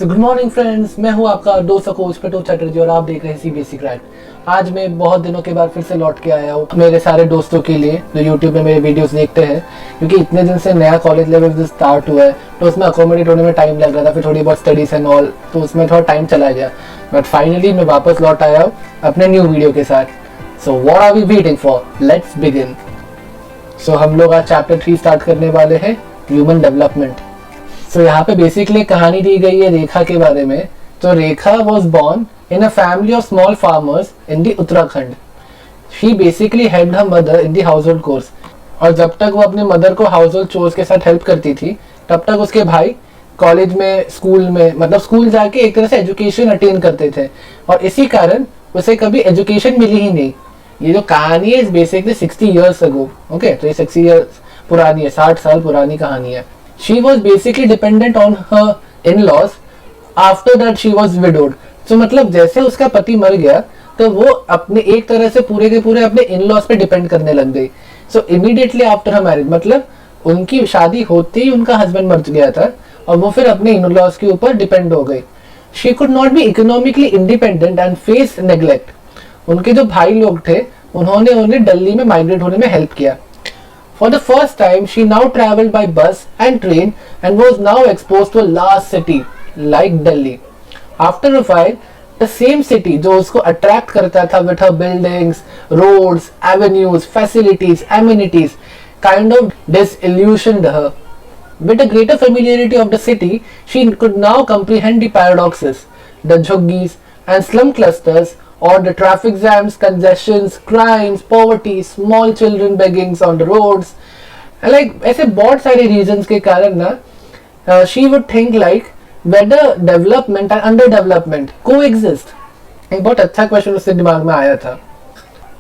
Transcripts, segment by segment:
Good morning friends, मैं हूं आपका दोस्त कोच पेटो चैटर्जी और आप देख रहे हैं सीबीएसई क्रैक। आज मैं बहुत दिनों के बाद फिर से लौट के आया हूं मेरे सारे दोस्तों के लिए जो यूट्यूब पे मेरे वीडियोस देखते हैं, क्योंकि इतने दिन से नया कॉलेज लेवल स्टार्ट हुआ है तो उसमें अकोमोडेट होने में टाइम लग रहा था, फिर थोड़ी बहुत स्टडीज एंड ऑल, तो उसमें थोड़ा टाइम चला गया। बट फाइनली मैं वापस लौट आया हूँ अपने न्यू वीडियो के साथ। So what are we waiting for, let's begin. सो हम लोग आज चैप्टर 3 स्टार्ट करने वाले हैं, ह्यूमन डेवलपमेंट। सो यहाँ पे बेसिकली कहानी दी गई है रेखा के बारे में। तो Rekha was born in a family of small farmers in the Uttarakhand. She basically helped her mother in the household chores. और जब तक वो अपने मदर को हाउस होल्ड चोर्स के साथ हेल्प करती थी, तब तक उसके भाई कॉलेज में, स्कूल में, मतलब स्कूल जाके एक तरह से एजुकेशन अटेन करते थे, और इसी कारण उसे कभी एजुकेशन मिली ही नहीं। ये जो कहानी है बेसिकली 60 years अगो, ओके, तो ये 60 years पुरानी है, 60 साल पुरानी कहानी है। She was basically dependent on her in-laws. After that she was widowed. So मतलब जैसे उसका पति मर गया तो वो अपने एक तरह से पूरे के पूरे अपने इन-लॉज पे डिपेंड करने लग गई। So immediately after her marriage, मतलब उनकी शादी होते ही उनका हस्बैंड मर गया था और वो फिर अपने इन-लॉज के ऊपर डिपेंड हो गई। She could not be economically independent and face neglect. उनके जो भाई लोग थे उन्होंने उन्हें दिल्ली में माइग्रेट होने में हेल्प किया। For the first time, she now traveled by bus and train and was now exposed to a large city like Delhi. After a while, the same city जो उसको attract करता था with her buildings, roads, avenues, facilities, amenities, kind of disillusioned her. With a greater familiarity of the city, she could now comprehend the paradoxes, the jhuggies and slum clusters, or the traffic jams, congestions, crimes, poverty, small children begging on the roads, and like ऐसे बहुत सारे reasons के कारण ना she would think like whether development and underdevelopment coexist. एक बहुत अच्छा question उसके दिमाग में आया था।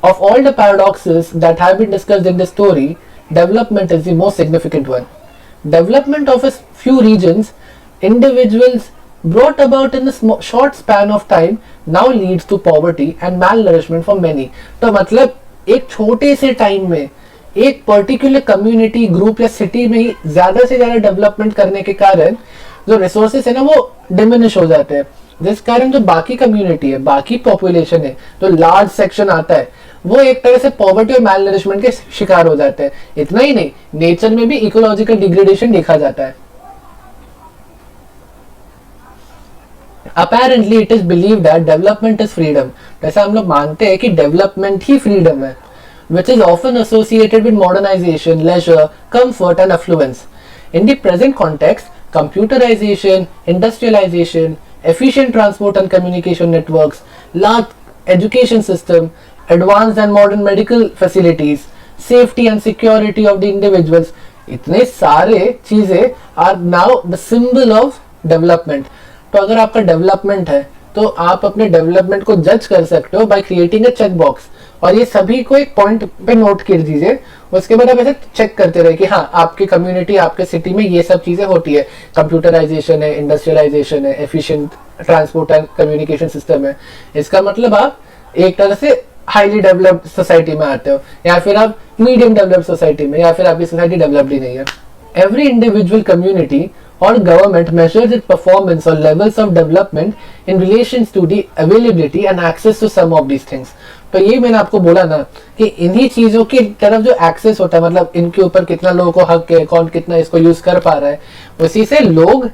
Of all the paradoxes that have been discussed in the story, development is the most significant one. Development of a few regions, individuals brought about in a short span of time now leads to poverty and malnourishment for many. तो मतलब एक छोटे से time में एक particular community, group या city में ही ज्यादा से ज्यादा डेवलपमेंट करने के कारण जो रिसोर्सेस है ना वो डिमिनिश हो जाते हैं, जिस कारण जो बाकी कम्युनिटी है, बाकी पॉपुलेशन है, जो लार्ज सेक्शन आता है, वो एक तरह से पॉवर्टी और मैलनरिशमेंट के शिकार हो जाते हैं। इतना ही नहीं, नेचर में भी इकोलॉजिकल डिग्रेडेशन देखा जाता है। Apparently it is believed that development is freedom. जैसा हम लोग मानते हैं कि डेवलपमेंट ही फ्रीडम है, which is often associated with modernization, leisure, comfort and affluence. In the present context, computerization, industrialization, efficient transport and communication networks, large education system, advanced and modern medical facilities, safety and security of the individuals, इतने सारे चीजें are now the symbol of development. तो अगर आपका development है तो आप अपने डेवलपमेंट को जज कर सकते हो by creating a check box, और ये सभी को एक पॉइंट पे नोट कर दीजिए। उसके बाद आप ऐसे चेक करते रहे कि हाँ, आपकी कम्युनिटी, आपके सिटी में ये सब चीजें होती है, कंप्यूटराइजेशन है, इंडस्ट्रियलाइजेशन है, efficient transport and communication system है। इसका मतलब आप एक तरह से हाईली डेवलप्ड सोसाइटी में आते हो, या फिर आप मीडियम डेवलप्ड सोसाइटी में, या फिर आपकी सोसाइटी डेवलप्ड ही नहीं है। Every individual community or government measures its performance or levels of development in relation to the availability and access to some of these things. तो ये मैंने आपको बोला ना कि इन्हीं चीजों की तरफ जो एक्सेस होता है, मतलब इनके ऊपर कितना लोगों को हक है, कौन कितना इसको यूज कर पा रहा है, उसी से लोग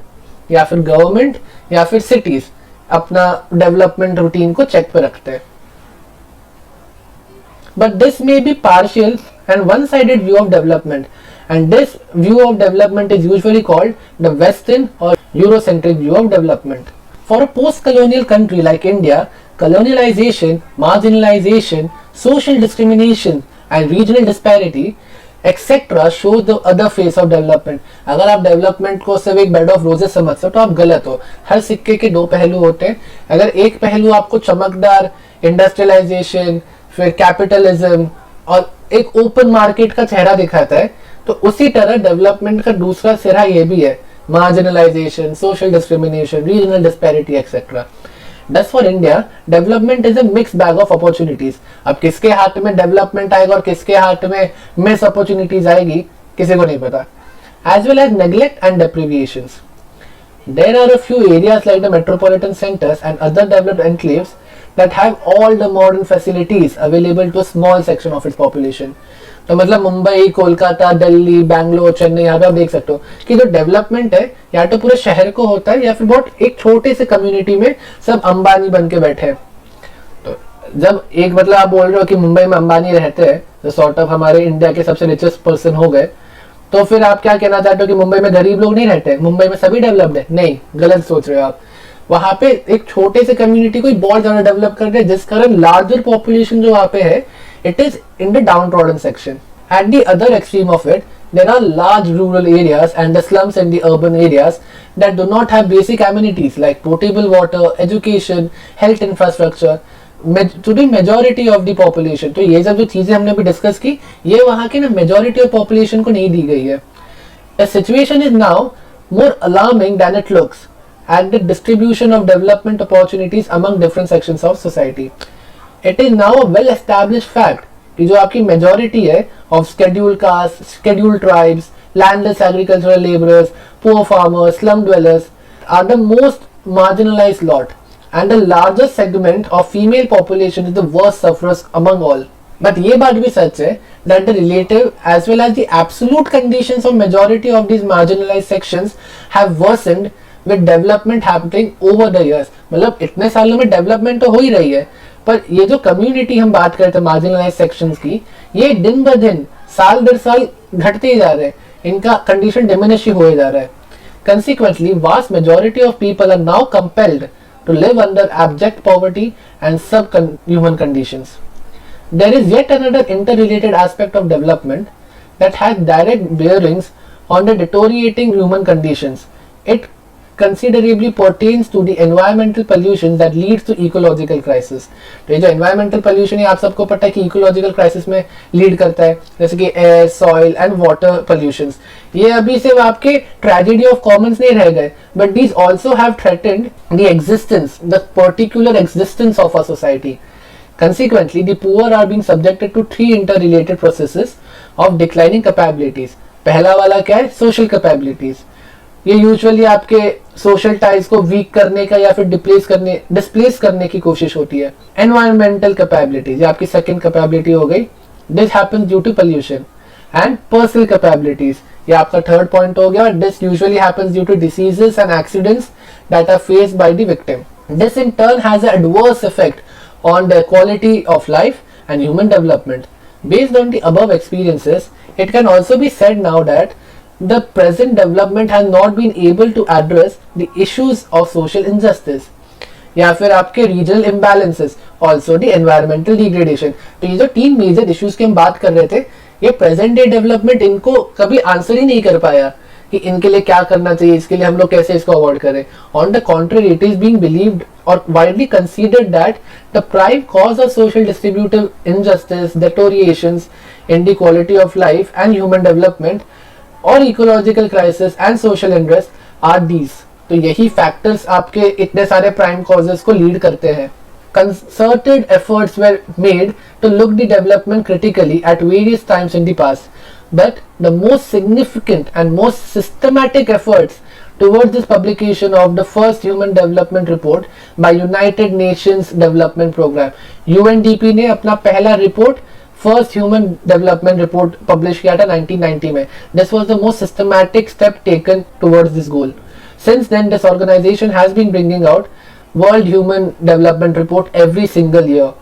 या फिर गवर्नमेंट या फिर सिटीज अपना डेवलपमेंट रूटीन को चेक पे रखते हैं। But this may be partial and one-sided view of development. And this view of development is usually called the Western or Eurocentric view of development. For a post-colonial country like India, colonialization, marginalization, social discrimination and regional disparity, etc. show the other face of development. अगर आप development को सिर्फ एक bed of roses समझते हो तो आप गलत हो। हर सिक्के के दो पहलू होते हैं। अगर एक पहलू आपको चमकदार इंडस्ट्रियलाइजेशन, फिर कैपिटलिज्म और एक ओपन मार्केट का चेहरा दिखाता है, तो उसी तरह डेवलपमेंट का दूसरा सिरा ये भी है, marginalisation, social discrimination, regional disparity etcetera. Thus for India, development is a mixed bag of opportunities. अब किसके हाथ में डेवलपमेंट आएगा और किसके हाथ में मिस अपॉर्चुनिटीज आएगी किसी को नहीं पता। As well as neglect and deprivations. There are a few areas like the metropolitan centers and other developed enclaves that have all the modern facilities available to a small section of its population. तो मतलब मुंबई, कोलकाता, दिल्ली, बैंगलोर, चेन्नई, यहाँ पे आप देख सकते हो कि जो डेवलपमेंट है या तो पूरे शहर को होता है या फिर बहुत एक छोटे से कम्युनिटी में सब अंबानी बन के बैठे हैं। तो जब एक मतलब आप बोल रहे हो कि मुंबई में अंबानी रहते हैं तो सॉर्ट ऑफ हमारे इंडिया के सबसे रिचेस्ट पर्सन हो गए, तो फिर आप क्या कहना चाहते हो कि मुंबई में गरीब लोग नहीं रहते, मुंबई में सभी डेवलप्ड है? नहीं, गलत सोच रहे हो आप। वहां पे एक छोटे से कम्युनिटी को बहुत ज्यादा डेवलप कर रहे हैं, जिस कारण लार्जर पॉपुलेशन जो वहां पे है it is in the downtrodden section. At the other extreme of it, there are large rural areas and the slums in the urban areas that do not have basic amenities like potable water, education, health infrastructure to the majority of the population. तो ये सब जो चीजें हमने अभी discuss की, ये वहां के ना मेजोरिटी ऑफ पॉपुलेशन को नहीं दी गई है. The situation is now more alarming than it looks at the distribution of development opportunities among different sections of society. It is now a well established fact कि जो आपकी मेजोरिटी है of scheduled castes, scheduled tribes, landless agricultural laborers, poor farmers, slum dwellers are the most marginalized lot, and the largest segment of female population is the worst sufferers among all. But ये बात भी सच है that the relative as well as the absolute conditions of majority of these marginalized sections have worsened with development happening over the years. मतलब इतने सालों में development तो हो ही रही है, पर ये जो कम्युनिटी हम बात करते हैं मार्जिनलाइज सेक्शंस की, ये दिन ब दिन साल दर साल घटते ही जा रहे हैं, इनका कंडीशन डिमिनिश ही हो जा रहा है. Consequently, vast majority of people are now compelled to live under abject poverty and subhuman conditions. There is yet another interrelated aspect of development that has direct bearings on the deteriorating human conditions. It considerably pertains to the environmental pollution that leads to ecological crisis. तो ये जो environmental pollution है आप सबको पता है कि ecological crisis में lead करता है, जैसे कि air, soil and water pollutions. ये अभी सिर्फ आपके tragedy of commons नहीं रह गए, but these also have threatened the existence, the particular existence of a society. Consequently, the poor are being subjected to three interrelated processes of declining capabilities. पहला वाला क्या है? Social capabilities. ये usually आपके social ties को week करने का या फिर डिस्प्लेस करने की कोशिश होती है. एनवायरमेंटल कैपेबिलिटीज, ये आपकी सेकंड कैपेबिलिटी हो गई. This happens due to pollution. And personal capabilities, ये आपका थर्ड पॉइंट हो गया. This usually happens due to diseases and accidents that are faced by the victim. This in turn has a adverse effect on the quality of life and human development. Based on the above experiences, it can also be said now that the present development has not been able to address the issues of social injustice या फिर आपके regional imbalances, also the environmental degradation. तो ये जो तीन major issues की हम बात कर रहे थे, ये प्रेजेंट डे डेवलपमेंट इनको कभी आंसर ही नहीं कर पाया कि इनके लिए क्या करना चाहिए, इसके लिए हम लोग कैसे इसको अवॉइड करें. On the contrary, it is being believed or widely considered that the prime cause of social distributive injustice, deteriorations in the quality of life and human development or ecological crisis and social unrest are these. तो यही factors आपके इतने सारे prime causes को lead करते हैं. Concerted efforts were made to look the development critically at various times in the past, but the most significant and most systematic efforts towards this publication of the first Human Development Report by United Nations Development Program. UNDP ने अपना पहला report first human development report publish किया था 1990 में. This was the most systematic step taken towards this goal. Since then, this organization has been bringing out World Human Development Report every single year.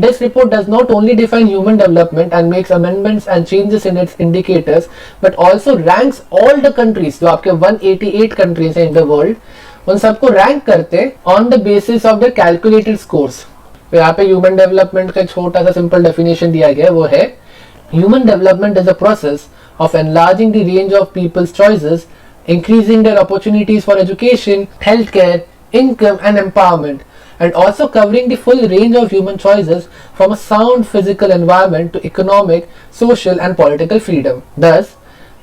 This report does not only define human development and makes amendments and changes in its indicators, but also ranks all the countries, जो आपके 188 countries हैं in the world, उन सबको rank करते on the basis of the calculated scores. तो यहाँ पे human development का छोटा सा simple definition दिया गया है, वो है human development is a process of enlarging the range of people's choices, increasing their opportunities for education, healthcare, income and empowerment, and also covering the full range of human choices from a sound physical environment to economic, social and political freedom. Thus,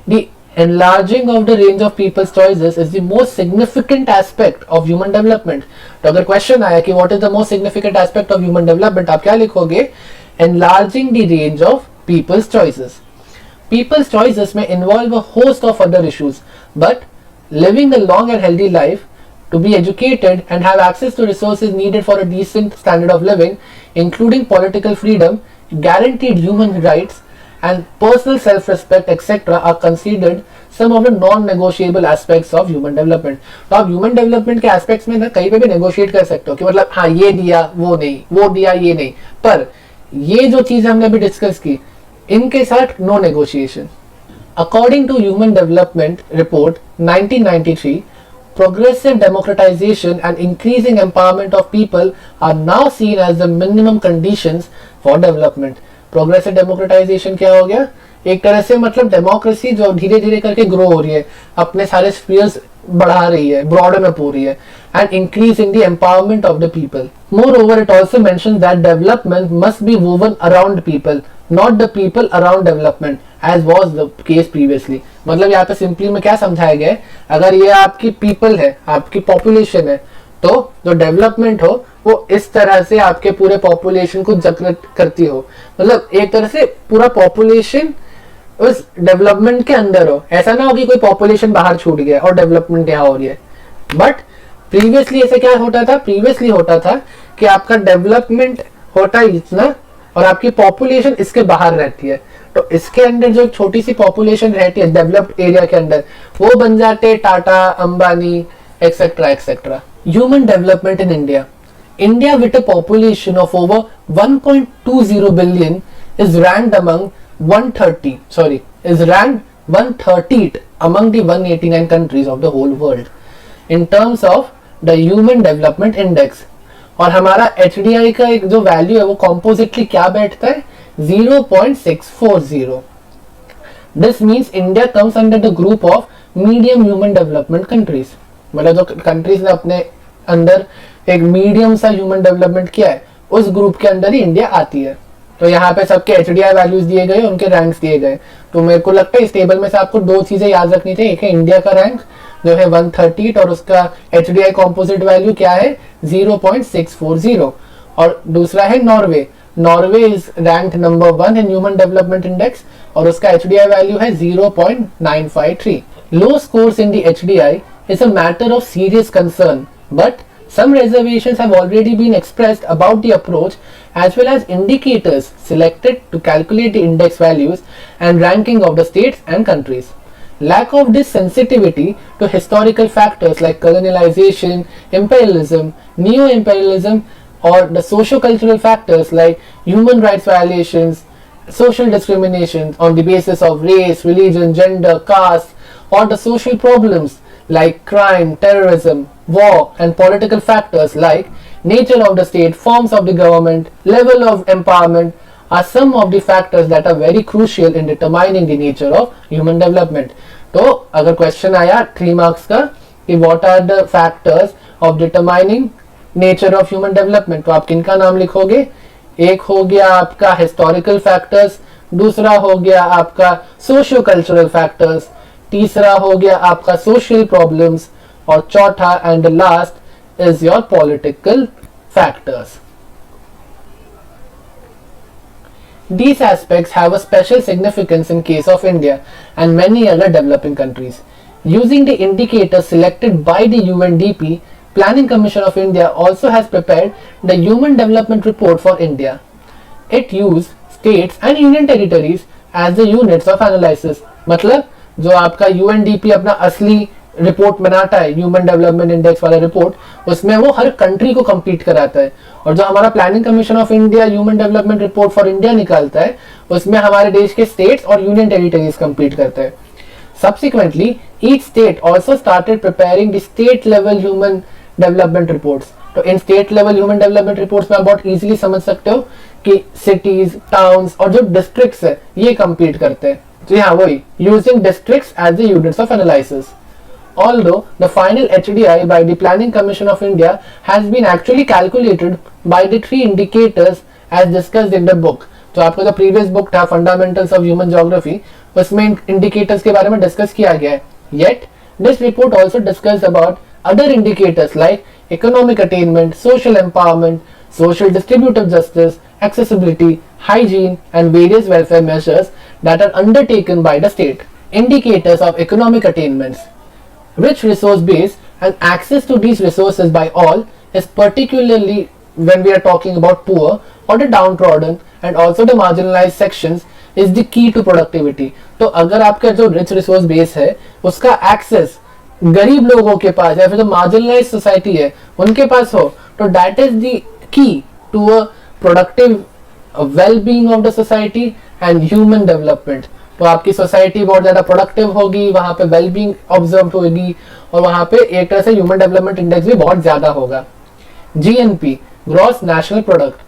the enlarging of the range of people's choices is the most significant aspect of human development. तो अगर question आया कि what is the most significant aspect of human development, आप क्या लिखोगे? Enlarging the range of people's choices. People's choices may involve a host of other issues, but living a long and healthy life to be educated and have access to resources needed for a decent standard of living, including political freedom, guaranteed human rights, and personal self-respect, etc., are considered some of the non-negotiable aspects of human development. तो आप human development के aspects में ना कहीं पे भी negotiate कर सकते हो कि मतलब हाँ ये दिया वो नहीं, वो दिया ये नहीं, पर ये जो चीज़ हमने अभी डिस्कस की इनके साथ no negotiation. According to Human Development Report 1993, progressive democratization and increasing empowerment of people are now seen as the minimum conditions for development. Progressive democratisation क्या हो गया? एक तरह से मतलब डेमोक्रेसी जो धीरे धीरे करके ग्रो हो रही है, अपने सारे स्फीयर्स बढ़ा रही है, ब्रॉडन अप हो रही है, and increase in the empowerment of the people. Moreover, it also mentions that development must be woven around people, not the people around development, as was the case previously. मतलब यहाँ पे simply में क्या समझाया गया है, अगर ये आपकी पीपल है, आपकी पॉपुलेशन है, तो जो डेवलपमेंट हो वो इस तरह से आपके पूरे पॉपुलेशन को जागृत करती हो. मतलब एक तरह से पूरा पॉपुलेशन उस डेवलपमेंट के अंदर हो. ऐसा ना हो कि कोई पॉपुलेशन बाहर छूट गया और डेवलपमेंट यहाँ हो रही है. बट प्रीवियसली ऐसे क्या होता था? प्रीवियसली होता था कि आपका डेवलपमेंट होता है इतना और आपकी पॉपुलेशन इसके बाहर रहती है. तो इसके अंदर जो छोटी सी पॉपुलेशन रहती है डेवलप्ड एरिया के अंदर, वो बन जाते Tata, Ambani, etcetera etcetera. Human development in India. India, with a population of over 1.20 billion, is ranked 130th among the 189 countries of the whole world in terms of the Human Development Index. और हमारा HDI का एक जो value है वो कॉम्पोजिटली क्या बैठता है? 0.640. This means India comes under the group of medium human development countries. मतलब जो कंट्रीज ने अपने अंदर एक मीडियम सा ह्यूमन डेवलपमेंट किया है उस ग्रुप के अंदर ही इंडिया आती है. तो यहाँ पे सबके HDI वैल्यूज दिए गए, उनके रैंक्स दिए गए. तो मेरे को लगता है इस टेबल में से आपको दो चीजें याद रखनी चाहिए. एक है इंडिया का रैंक जो है 130 और उसका HDI कॉम्पोजिट वैल्यू क्या है? 0.640. और दूसरा है Norway. Norway is ranked number 1 in human development index और उसका HDI वैल्यू है 0.953. Low scores in the HDI is a matter of serious concern, but some reservations have already been expressed about the approach as well as indicators selected to calculate the index values and ranking of the states and countries. Lack of this sensitivity to historical factors like colonialization, imperialism, neo-imperialism, or the socio-cultural factors like human rights violations, social discrimination on the basis of race, religion, gender, caste, or the social problems like crime, terrorism, war, and political factors like nature of the state, forms of the government, level of empowerment are some of the factors that are very crucial in determining the nature of human development. तो अगर question आया 3 marks का कि what are the factors of determining nature of human development, तो आप किनका नाम लिखोगे? एक हो गया आपका historical factors, दूसरा हो गया आपका socio cultural factors, तीसरा हो गया आपका सोशल प्रॉब्लम्स और चौथा and last is your political factors. These aspects have a special significance in case of India and many other developing countries. Using the indicators selected by the UNDP, Planning Commission of India also has prepared the Human Development Report for India. It used states and union territories as the units of analysis. मतलब जो आपका UNDP अपना असली report बनाता है human development index वाला report, उसमें वो हर कंट्री को कंप्लीट कराता है. और जो हमारा planning commission of India human development report for India निकालता है उसमें हमारे देश के स्टेट्स और यूनियन टेरिटरीज कंप्लीट करते हैं. Subsequently, each state also started preparing the state level human development reports. तो इन state level human development reports में आप बहुत इजीली समझ सकते हो कि सिटीज, टाउन्स और जो डिस्ट्रिक्ट्स है ये कंप्लीट करते हैं. तो यहाँ वही using districts as the units of analysis. Although the final HDI by the Planning Commission of India has been actually calculated by the 3 indicators as discussed in the book. तो आपका जो प्रीवियस बुक था fundamentals of human geography उसमें indicators के बारे में discuss किया गया है. Yet this report also discussed about other indicators like economic attainment, social empowerment, social distributive justice, accessibility, hygiene and various welfare measures that are undertaken by the state. Indicators of economic attainments. Rich resource base and access to these resources by all is particularly when we are talking about poor or the downtrodden and also the marginalized sections is the key to productivity. तो अगर आपका जो rich resource base है उसका access गरीब लोगों के पास या फिर जो मार्जिनलाइज सोसाइटी है उनके पास हो तो that is the key to a productive well being of the society and human development. तो आपकी सोसाइटी बहुत ज्यादा प्रोडक्टिव होगी, वहां पे वेल बीइंग ऑब्जर्व होगी और वहां पे एक तरह से ह्यूमन डेवलपमेंट इंडेक्स भी बहुत ज्यादा होगा. GNP, gross national product,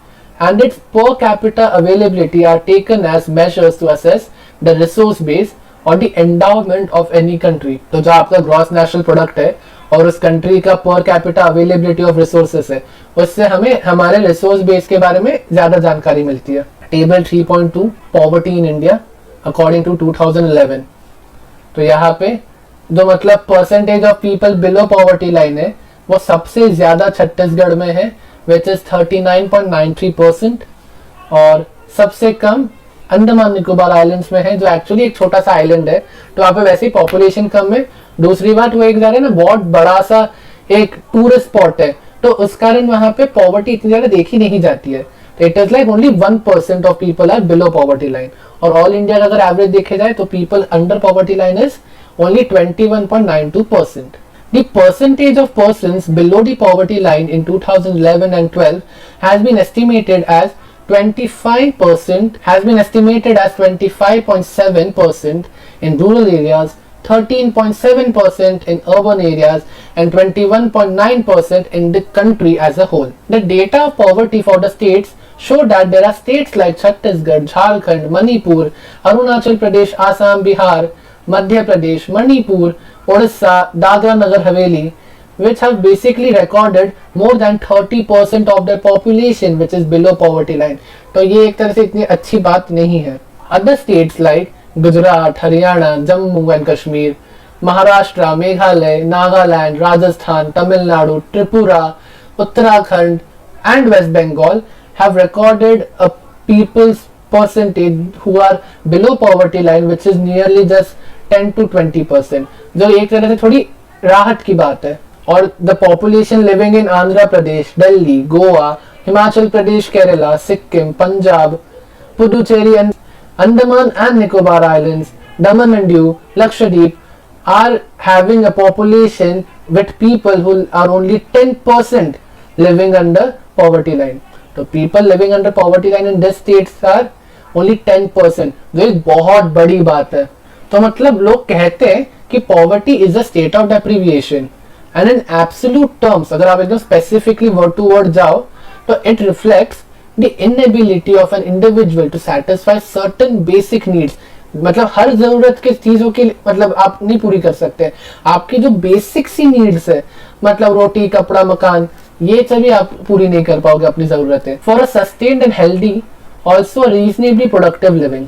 and its per capita availability are taken as measures to assess the resource base or the endowment of any country. तो जो आपका ग्रॉस नेशनल प्रोडक्ट है और उस कंट्री का per capita availability of resources है उससे हमें हमारे रिसोर्स बेस के बारे में ज्यादा जानकारी मिलती है. Table 3.2 poverty in India according to 2011. तो यहाँ पे जो मतलब percentage of people below poverty line है वो सबसे ज्यादा छत्तीसगढ़ में है which is 39.93% और सबसे कम अंडमान निकोबार आइलैंड्स में है जो एक्चुअली एक छोटा सा आइलैंड है. तो वहाँ पे वैसे ही पॉपुलेशन कम है. दूसरी बात वो एक जा रहे हैं ना बहुत बड़ा सा एक टूरिस्ट स्पॉट है तो उस कारण वहाँ पे पॉवर्टी इतनी ज्यादा देखी नहीं जाती है. तो it is like only 1% of people are below poverty line और ऑल इंडिया का अगर एवरेज देखे जाए तो people under poverty line is only 21.92%. The percentage of persons below the poverty line in 2011 and 12 has been estimated as 25.7% in rural areas, 13.7% in urban areas, and 21.9% in the country as a whole. The data of poverty for the states show that there are states like Chhattisgarh, Jharkhand, Manipur, Arunachal Pradesh, Assam, Bihar, Madhya Pradesh, Manipur, Odisha, Dadra Nagar Haveli, which have basically recorded more than 30% of their population which is below poverty line. तो ये एक तरह से इतनी अच्छी बात नहीं है. Other states like Gujarat, Haryana, Jammu and Kashmir, Maharashtra, Meghalaya, Nagaland, Rajasthan, Tamil Nadu, Tripura, Uttarakhand and West Bengal have recorded a people's percentage who are below poverty line which is nearly just 10 to 20%, जो एक तरह से थोड़ी राहत की बात है. और the population living in Andhra Pradesh, Delhi, Goa, Himachal Pradesh, Kerala, Sikkim, Punjab, Puducherry and Andaman and Nicobar Islands, Daman and Diu, Lakshadweep are having a population with people who are only 10% living under poverty line. तो people living under poverty line in this states are only 10%, जो एक बहुत बड़ी बात है. तो मतलब लोग कहते हैं कि poverty is a state of deprivation and in absolute terms अगर आप एकदम स्पेसिफिकली वर्ड टू वर्ड जाओ तो it reflects the inability of an individual to satisfy certain basic needs. मतलब हर जरूरत के चीजों की मतलब आप नहीं पूरी कर सकते. आपकी जो बेसिक सी नीड्स है मतलब रोटी, कपड़ा, मकान, ये सभी आप पूरी नहीं कर पाओगे अपनी जरूरतें. For a sustained and healthy also reasonably productive living.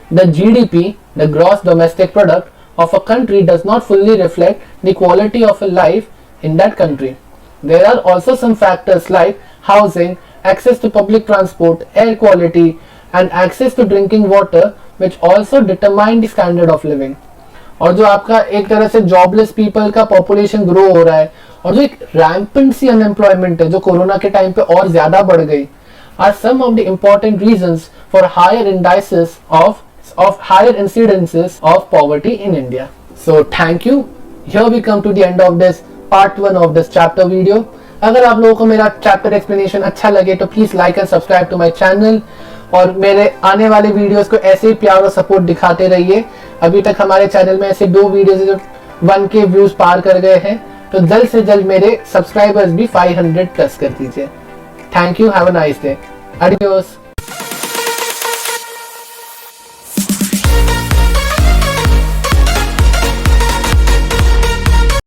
The GDP, the gross domestic product of a country does not fully reflect the quality of a life in that country. There are also some factors like housing, access to public transport, air quality and access to drinking water which also determine the standard of living. और जो आपका एक तरह से jobless people का population grow हो रहा है और जो एक रैम्पेंट सी अनएम्प्लॉयमेंट है जो कोरोना के टाइम पे और ज्यादा बढ़ गई are some of the important reasons for higher indices of higher incidences of poverty in India. So thank you. Here we come to the end of this part 1 of this chapter video. अगर आप लोगों को मेरा chapter explanation अच्छा लगे तो please like and subscribe to my channel और मेरे आने वाले वीडियोस को ऐसे ही प्यार और सपोर्ट दिखाते रहिए. अभी तक हमारे चैनल में ऐसे 2 वीडियोस जो 1K व्यूज पार कर गए हैं तो जल्द से जल्द मेरे सब्सक्राइबर्स भी 500 प्लस कर दीजिए. Thank you. Have a nice day. Adios.